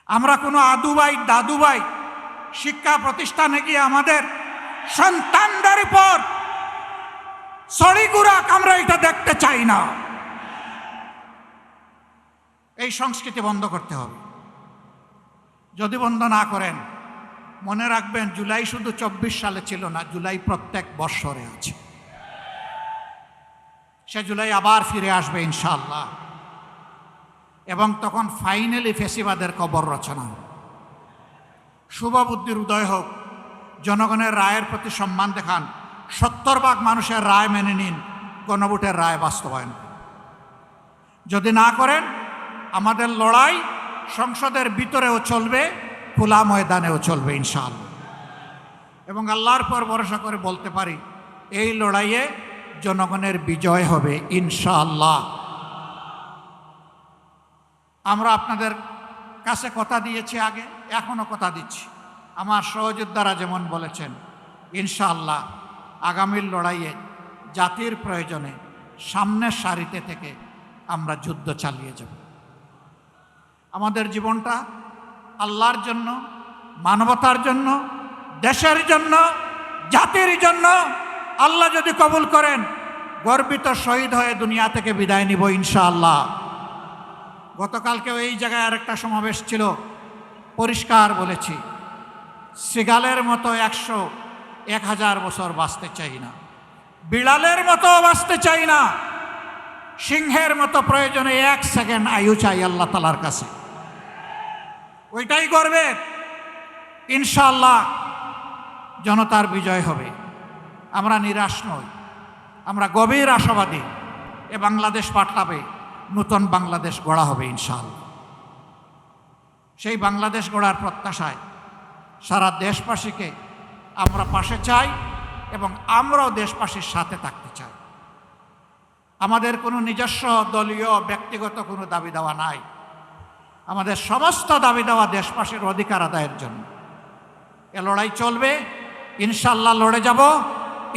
আমরা কোনো আদুবাই দাদুবাই শিক্ষা প্রতিষ্ঠানে গিয়ে আমাদের সন্তানদের উপর সড়িগুড়া আমরা এটা দেখতে চাই না। এই সংস্কৃতি বন্ধ করতে হবে। যদি বন্ধ না করেন, মনে রাখবেন জুলাই শুধু 24 সালে ছিল না, জুলাই প্রত্যেক বৎসরে আছে। সে জুলাই আবার ফিরে আসবে ইনশাআল্লাহ, এবং তখন ফাইনালি ফেসিবাদের কবর রচনা হবে। শুভ বুদ্ধির উদয় হোক, জনগণের রায়ের প্রতি সম্মান দেখান, 70% মানুষের রায় মেনে নিন, গণভোটের রায় বাস্তবায়ন করুন। যদি না করেন, আমাদের লড়াই সংসদের ভিতরেও চলবে, খোলা ময়দানেও চলবে ইনশাআল্লাহ। এবং আল্লাহর পর ভরসা করে বলতে পারি, এই লড়াইয়ে জনগণের বিজয় হবে ইনশাআল্লাহ। আমরা আপনাদের কাছে কথা দিয়েছি আগে, এখনও কথা দিচ্ছি। আমার সহযোদ্ধারা যেমন বলেছেন, ইনশাআল্লাহ আগামীর লড়াইয়ে জাতির প্রয়োজনে সামনের সারিতে থেকে আমরা যুদ্ধ চালিয়ে যাব। আমাদের জীবনটা আল্লাহর জন্য, মানবতার জন্য, দেশের জন্য, জাতির জন্য। আল্লাহ যদি কবুল করেন, গর্বিত শহীদ হয়ে দুনিয়া থেকে বিদায় নিব ইনশাআল্লাহ। গতকালকেও এই জায়গায় আরেকটা সমাবেশ ছিল, পরিষ্কার বলেছি, সিগালের মতো 100-1000 বছর বাঁচতে চাই না, বিড়ালের মতো বাঁচতে চাই না, সিংহের মতো প্রয়োজনে 1 সেকেন্ড আয়ু চাই আল্লাহ তাআলার কাছে। ওইটাই করবে ইনশাআল্লাহ, জনতার বিজয় হবে। আমরা নিরাশ নই, আমরা গভীর আশাবাদী। এ বাংলাদেশ পাল্টাবে, নতুন বাংলাদেশ গড়া হবে ইনশাআল্লাহ। সেই বাংলাদেশ গড়ার প্রত্যাশায় সারা দেশবাসীকে আমরা পাশে চাই, এবং আমরাও দেশবাসীর সাথে থাকতে চাই। আমাদের কোনো নিজস্ব দলীয় ব্যক্তিগত কোনো দাবি দেওয়া নাই। আমাদের সমস্ত দাবি দেওয়া দেশবাসীর অধিকার আদায়ের জন্য। এ লড়াই চলবে ইনশাআল্লাহ, লড়ে যাব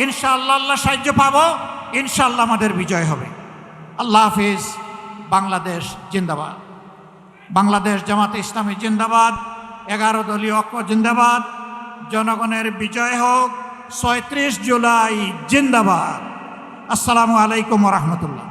ইনশাআল্লাহ, আল্লাহ সাহায্য পাবো ইনশাআল্লাহ, আমাদের বিজয় হবে। আল্লাহ হাফিজ। বাংলাদেশ জিন্দাবাদ। বাংলাদেশ জামাতে ইসলামী জিন্দাবাদ। 11 দলীয় ঐক্য জিন্দাবাদ। জনগণের বিজয় হোক। 36 জুলাই জিন্দাবাদ। আসসালামু আলাইকুম ওয়া রাহমাতুল্লাহ।